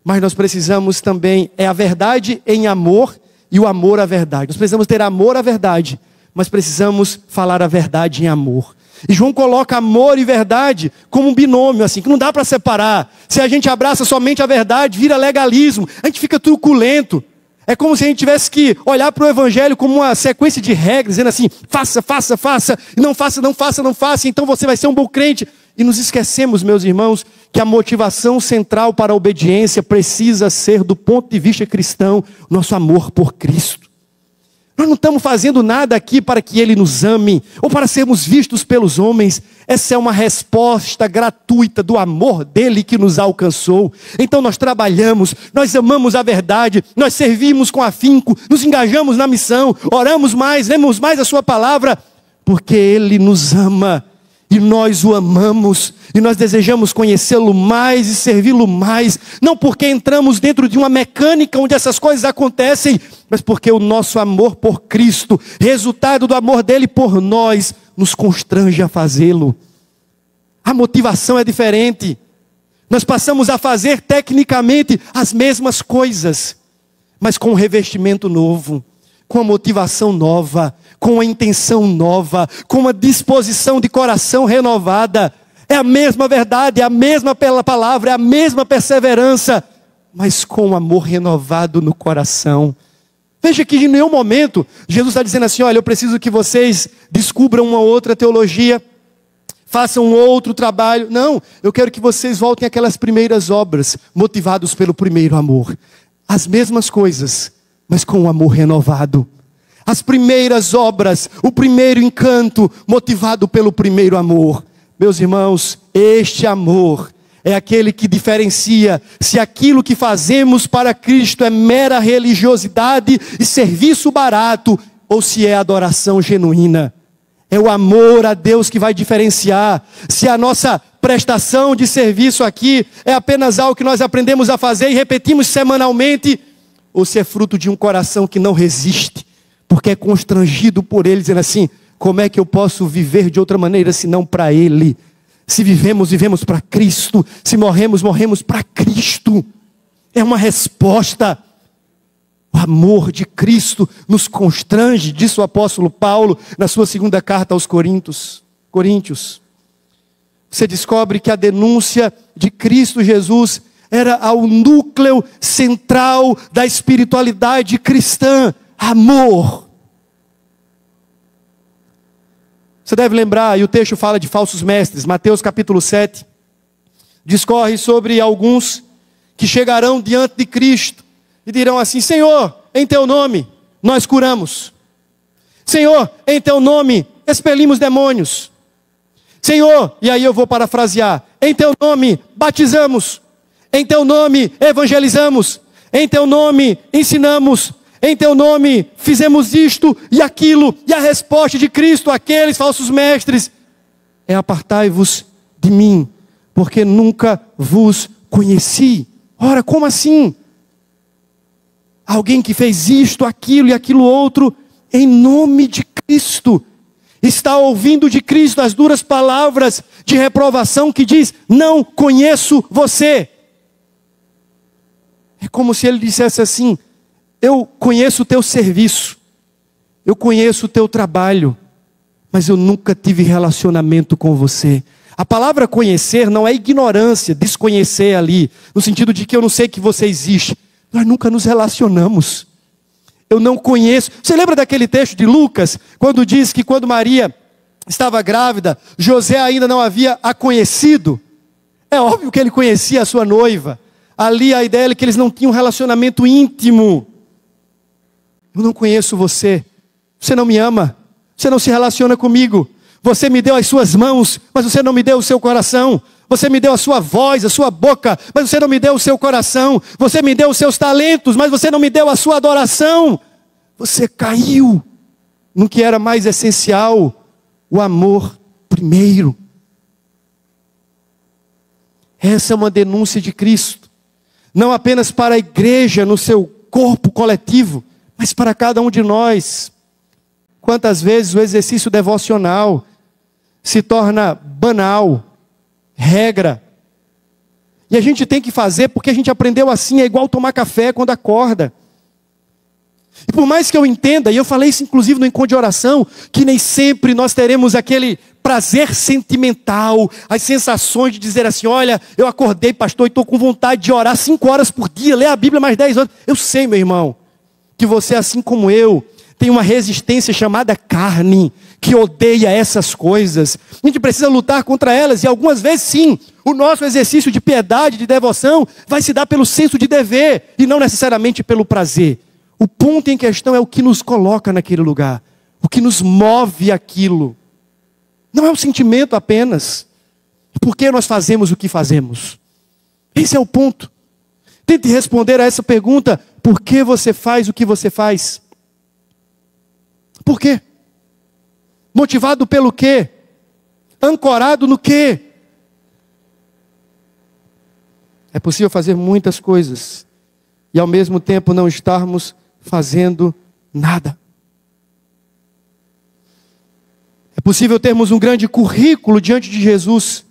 mas nós precisamos também, a verdade em amor, e o amor à verdade. Nós precisamos ter amor à verdade, mas precisamos falar a verdade em amor. E João coloca amor e verdade como um binômio, assim, que não dá para separar. Se a gente abraça somente a verdade, vira legalismo, a gente fica truculento. É como se a gente tivesse que olhar para o Evangelho como uma sequência de regras, dizendo assim, faça, faça, faça, e não faça, não faça, não faça, então você vai ser um bom crente. E nos esquecemos, meus irmãos, que a motivação central para a obediência precisa ser, do ponto de vista cristão, nosso amor por Cristo. Nós não estamos fazendo nada aqui para que Ele nos ame, ou para sermos vistos pelos homens. Essa é uma resposta gratuita do amor dEle que nos alcançou. Então nós trabalhamos, nós amamos a verdade, nós servimos com afinco, nos engajamos na missão, oramos mais, lemos mais a Sua palavra, porque Ele nos ama. E nós o amamos, e nós desejamos conhecê-lo mais e servi-lo mais, não porque entramos dentro de uma mecânica onde essas coisas acontecem, mas porque o nosso amor por Cristo, resultado do amor dele por nós, nos constrange a fazê-lo. A motivação é diferente. Nós passamos a fazer tecnicamente as mesmas coisas, mas com um revestimento novo, com a motivação nova, com a intenção nova, com uma disposição de coração renovada. É a mesma verdade, é a mesma palavra, é a mesma perseverança, mas com um amor renovado no coração. Veja que em nenhum momento Jesus está dizendo assim, olha, eu preciso que vocês descubram uma outra teologia, façam um outro trabalho. Não, eu quero que vocês voltem àquelas primeiras obras, motivados pelo primeiro amor. As mesmas coisas, mas com um amor renovado. As primeiras obras, o primeiro encanto, motivado pelo primeiro amor. Meus irmãos, este amor é aquele que diferencia se aquilo que fazemos para Cristo é mera religiosidade e serviço barato, ou se é adoração genuína. É o amor a Deus que vai diferenciar se a nossa prestação de serviço aqui é apenas algo que nós aprendemos a fazer e repetimos semanalmente, ou se é fruto de um coração que não resiste, porque é constrangido por Ele, dizendo assim, como é que eu posso viver de outra maneira senão para Ele? Se vivemos, vivemos para Cristo. Se morremos, morremos para Cristo. É uma resposta. O amor de Cristo nos constrange, disse o apóstolo Paulo na sua segunda carta aos Coríntios. Você descobre que a denúncia de Cristo Jesus era ao núcleo central da espiritualidade cristã. Amor. Você deve lembrar, e o texto fala de falsos mestres. Mateus capítulo 7 discorre sobre alguns que chegarão diante de Cristo e dirão assim: Senhor, em teu nome nós curamos. Senhor, em teu nome expelimos demônios. Senhor, e aí eu vou parafrasear, em teu nome batizamos. Em teu nome evangelizamos. Em teu nome ensinamos. Em teu nome fizemos isto e aquilo. E a resposta de Cristo àqueles falsos mestres é: apartai-vos de mim, porque nunca vos conheci. Ora, como assim? Alguém que fez isto, aquilo e aquilo outro em nome de Cristo, está ouvindo de Cristo as duras palavras de reprovação que diz: não conheço você. É como se ele dissesse assim: eu conheço o teu serviço, eu conheço o teu trabalho, mas eu nunca tive relacionamento com você. A palavra conhecer não é ignorância, desconhecer ali, no sentido de que eu não sei que você existe. Nós nunca nos relacionamos. Eu não conheço. Você lembra daquele texto de Lucas, quando diz que quando Maria estava grávida, José ainda não havia a conhecido? É óbvio que ele conhecia a sua noiva. Ali a ideia é que eles não tinham um relacionamento íntimo. Eu não conheço você. Você não me ama. Você não se relaciona comigo. Você me deu as suas mãos, mas você não me deu o seu coração. Você me deu a sua voz, a sua boca, mas você não me deu o seu coração. Você me deu os seus talentos, mas você não me deu a sua adoração. Você caiu no que era mais essencial, o amor primeiro. Essa é uma denúncia de Cristo, não apenas para a igreja no seu corpo coletivo, mas para cada um de nós. Quantas vezes o exercício devocional se torna banal, regra, e a gente tem que fazer porque a gente aprendeu assim, é igual tomar café quando acorda. E por mais que eu entenda, e eu falei isso inclusive no encontro de oração, que nem sempre nós teremos aquele prazer sentimental, as sensações de dizer assim: olha, eu acordei, pastor, e estou com vontade de orar 5 horas por dia, ler a Bíblia mais 10 horas. Eu sei, meu irmão, que você, assim como eu, tem uma resistência chamada carne, que odeia essas coisas. A gente precisa lutar contra elas, e algumas vezes sim, o nosso exercício de piedade, de devoção, vai se dar pelo senso de dever, e não necessariamente pelo prazer. O ponto em questão é o que nos coloca naquele lugar, o que nos move aquilo. Não é o sentimento apenas. Por que nós fazemos o que fazemos? Esse é o ponto. Tente responder a essa pergunta: por que você faz o que você faz? Por quê? Motivado pelo quê? Ancorado no quê? É possível fazer muitas coisas e ao mesmo tempo não estarmos fazendo nada. É possível termos um grande currículo diante de Jesus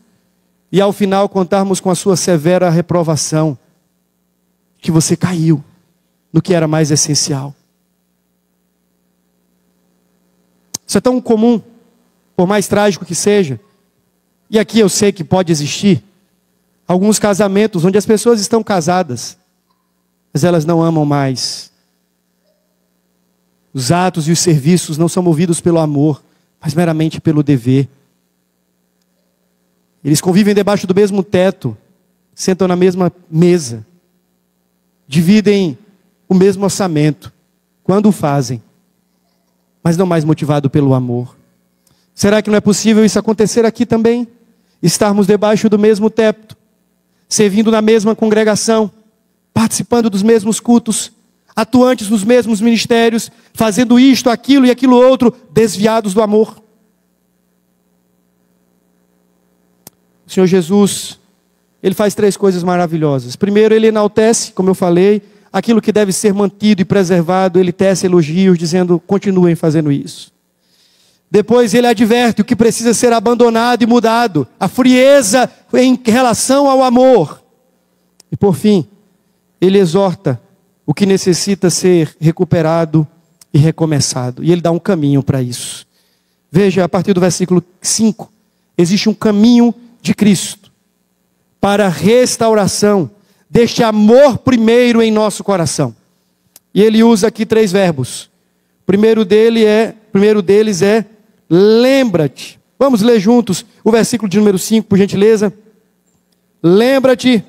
e ao final contarmos com a sua severa reprovação, que você caiu no que era mais essencial. Isso é tão comum, por mais trágico que seja. E aqui eu sei que pode existir alguns casamentos onde as pessoas estão casadas, mas elas não amam mais. Os atos e os serviços não são movidos pelo amor, mas meramente pelo dever. Eles convivem debaixo do mesmo teto, sentam na mesma mesa, dividem o mesmo orçamento, quando o fazem, mas não mais motivado pelo amor. Será que não é possível isso acontecer aqui também? Estarmos debaixo do mesmo teto, servindo na mesma congregação, participando dos mesmos cultos, atuantes nos mesmos ministérios, fazendo isto, aquilo e aquilo outro, desviados do amor. O Senhor Jesus, Ele faz 3 coisas maravilhosas. Primeiro, Ele enaltece, como eu falei, aquilo que deve ser mantido e preservado. Ele tece elogios, dizendo: continuem fazendo isso. Depois Ele adverte o que precisa ser abandonado e mudado, a frieza em relação ao amor. E por fim, Ele exorta o que necessita ser recuperado e recomeçado. E Ele dá um caminho para isso. Veja, a partir do versículo 5, existe um caminho de Cristo para a restauração deste amor primeiro em nosso coração. E Ele usa aqui 3 verbos. O primeiro deles é lembra-te. Vamos ler juntos o versículo de número 5, por gentileza. Lembra-te.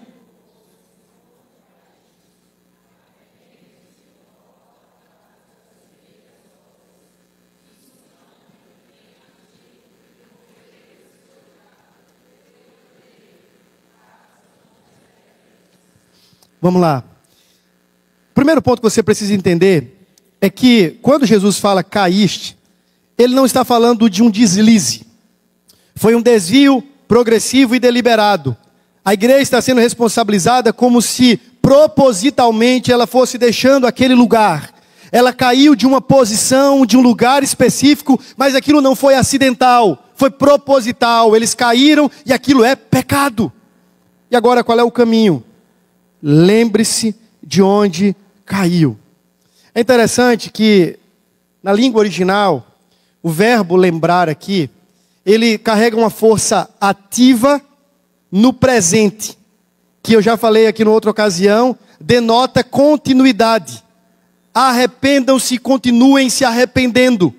Vamos lá. O primeiro ponto que você precisa entender é que quando Jesus fala caíste, ele não está falando de um deslize. Foi um desvio progressivo e deliberado. A igreja está sendo responsabilizada como se propositalmente ela fosse deixando aquele lugar. Ela caiu de uma posição, de um lugar específico, mas aquilo não foi acidental, foi proposital. Eles caíram e aquilo é pecado. E agora qual é o caminho? Lembre-se de onde caiu. É interessante que na língua original, o verbo lembrar aqui, ele carrega uma força ativa no presente, que eu já falei aqui em outra ocasião, denota continuidade. Arrependam-se, continuem se arrependendo.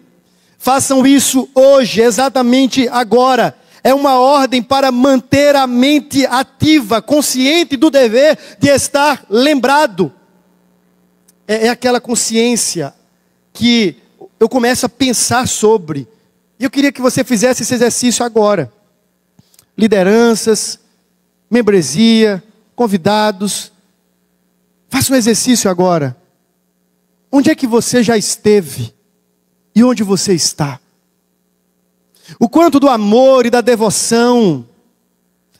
Façam isso hoje, exatamente agora. É uma ordem para manter a mente ativa, consciente do dever de estar lembrado. É aquela consciência que eu começo a pensar sobre. E eu queria que você fizesse esse exercício agora. Lideranças, membresia, convidados. Faça um exercício agora. Onde é que você já esteve? E onde você está? O quanto do amor e da devoção,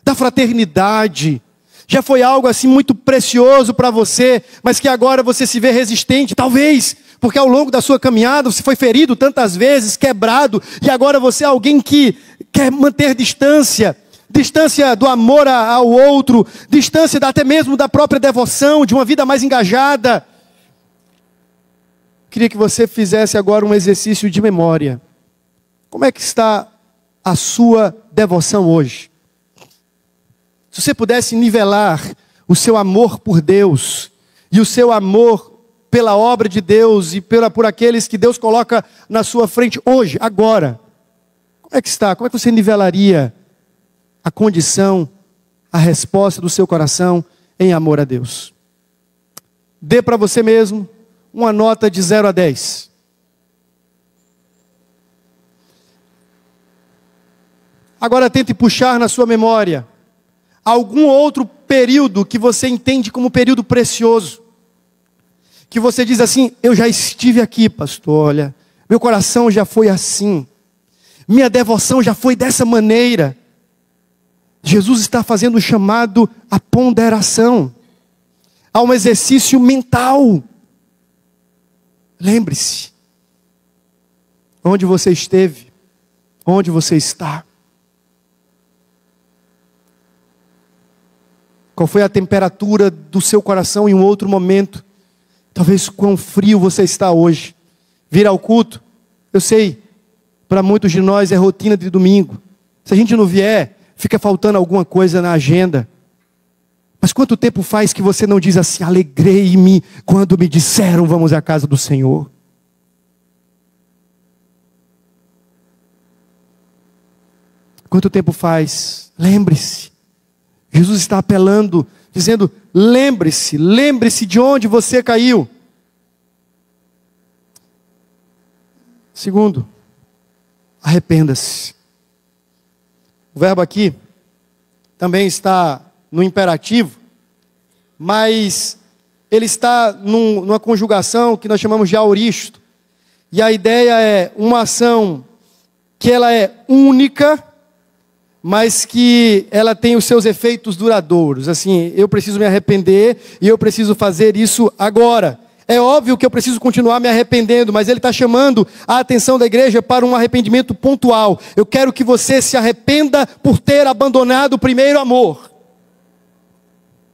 da fraternidade, já foi algo assim muito precioso para você, mas que agora você se vê resistente, talvez, porque ao longo da sua caminhada você foi ferido tantas vezes, quebrado, e agora você é alguém que quer manter distância do amor ao outro, distância até mesmo da própria devoção, de uma vida mais engajada. Queria que você fizesse agora um exercício de memória. Como é que está a sua devoção hoje? Se você pudesse nivelar o seu amor por Deus e o seu amor pela obra de Deus e por aqueles que Deus coloca na sua frente hoje, agora, como é que está? Como é que você nivelaria a condição, a resposta do seu coração em amor a Deus? Dê para você mesmo uma nota de 0 a 10. Agora tente puxar na sua memória algum outro período que você entende como período precioso. Que você diz assim, eu já estive aqui, pastor, olha, meu coração já foi assim. Minha devoção já foi dessa maneira. Jesus está fazendo um chamado à ponderação, a um exercício mental. Lembre-se, onde você esteve, onde você está. Qual foi a temperatura do seu coração em um outro momento? Talvez quão frio você está hoje. Vir ao culto, eu sei, para muitos de nós é rotina de domingo. Se a gente não vier, fica faltando alguma coisa na agenda. Mas quanto tempo faz que você não diz assim, alegrei-me quando me disseram vamos à casa do Senhor? Quanto tempo faz? Lembre-se. Jesus está apelando, dizendo, lembre-se de onde você caiu. Segundo, arrependa-se. O verbo aqui também está no imperativo, mas ele está numa conjugação que nós chamamos de aoristo. E a ideia é uma ação que ela é única, mas que ela tem os seus efeitos duradouros. Assim, eu preciso me arrepender e eu preciso fazer isso agora. É óbvio que eu preciso continuar me arrependendo, mas ele está chamando a atenção da igreja para um arrependimento pontual. Eu quero que você se arrependa por ter abandonado o primeiro amor.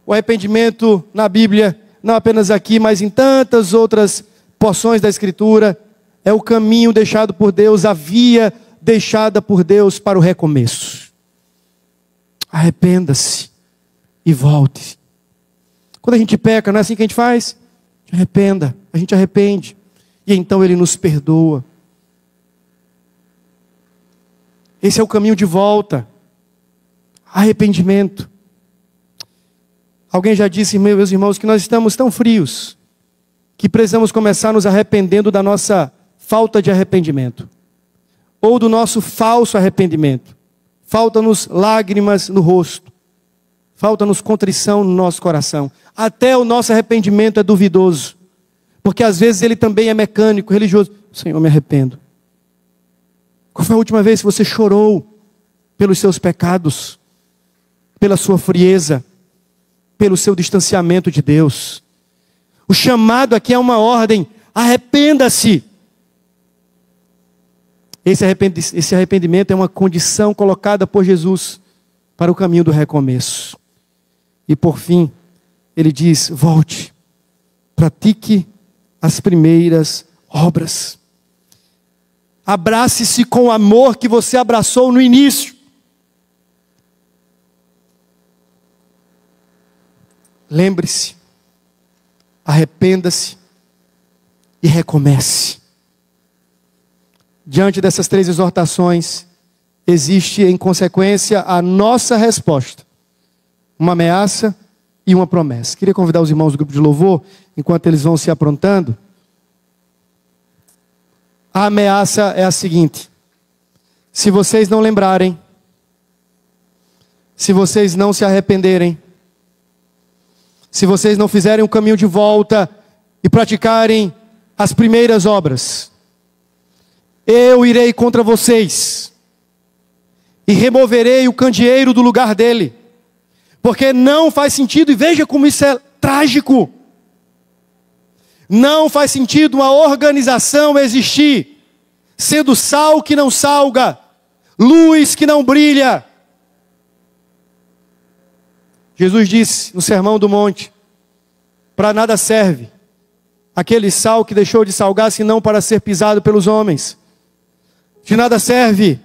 O arrependimento na Bíblia, não apenas aqui, mas em tantas outras porções da Escritura, é o caminho deixado por Deus, a via deixada por Deus para o recomeço. Arrependa-se e volte. Quando a gente peca, não é assim que a gente faz? A gente arrepende. E então Ele nos perdoa. Esse é o caminho de volta. Arrependimento. Alguém já disse, meus irmãos, que nós estamos tão frios que precisamos começar nos arrependendo da nossa falta de arrependimento. Ou do nosso falso arrependimento. Falta-nos lágrimas no rosto. Falta-nos contrição no nosso coração. Até o nosso arrependimento é duvidoso. Porque às vezes ele também é mecânico, religioso. Senhor, me arrependo. Qual foi a última vez que você chorou pelos seus pecados? Pela sua frieza? Pelo seu distanciamento de Deus? O chamado aqui é uma ordem. Arrependa-se. Esse arrependimento é uma condição colocada por Jesus para o caminho do recomeço. E por fim, ele diz, volte, pratique as primeiras obras. Abrace-se com o amor que você abraçou no início. Lembre-se, arrependa-se e recomece. Diante dessas 3 exortações, existe em consequência a nossa resposta. Uma ameaça e uma promessa. Queria convidar os irmãos do grupo de louvor, enquanto eles vão se aprontando. A ameaça é a seguinte: se vocês não lembrarem, se vocês não se arrependerem, se vocês não fizerem o caminho de volta e praticarem as primeiras obras, eu irei contra vocês e removerei o candeeiro do lugar dele, porque não faz sentido, e veja como isso é trágico, não faz sentido uma organização existir, sendo sal que não salga, luz que não brilha. Jesus disse no Sermão do Monte, para nada serve aquele sal que deixou de salgar, senão para ser pisado pelos homens. De nada serve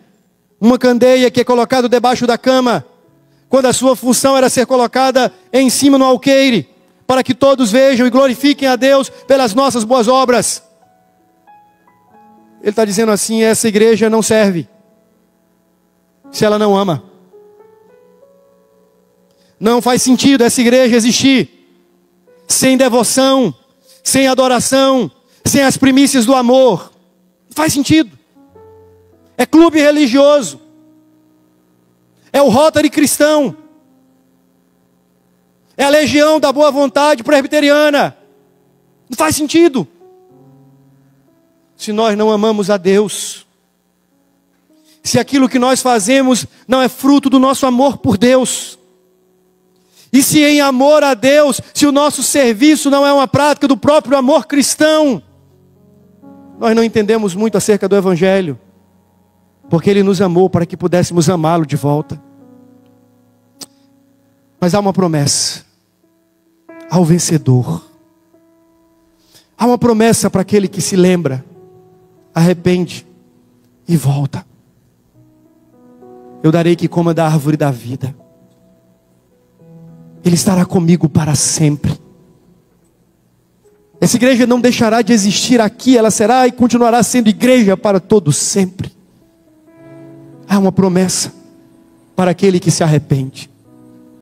uma candeia que é colocada debaixo da cama, quando a sua função era ser colocada em cima no alqueire, para que todos vejam e glorifiquem a Deus pelas nossas boas obras. Ele está dizendo assim, essa igreja não serve se ela não ama. Não faz sentido essa igreja existir sem devoção, sem adoração, sem as primícias do amor. Não faz sentido. É clube religioso. É o Rotary cristão. É a legião da boa vontade presbiteriana. Não faz sentido. Se nós não amamos a Deus, se aquilo que nós fazemos não é fruto do nosso amor por Deus, e se em amor a Deus, se o nosso serviço não é uma prática do próprio amor cristão, nós não entendemos muito acerca do Evangelho, porque Ele nos amou para que pudéssemos amá-lo de volta. Mas há uma promessa ao vencedor. Há uma promessa para aquele que se lembra, arrepende e volta. Eu darei que coma da árvore da vida. Ele estará comigo para sempre. Essa igreja não deixará de existir aqui, ela será e continuará sendo igreja para todo sempre. Há uma promessa para aquele que se arrepende.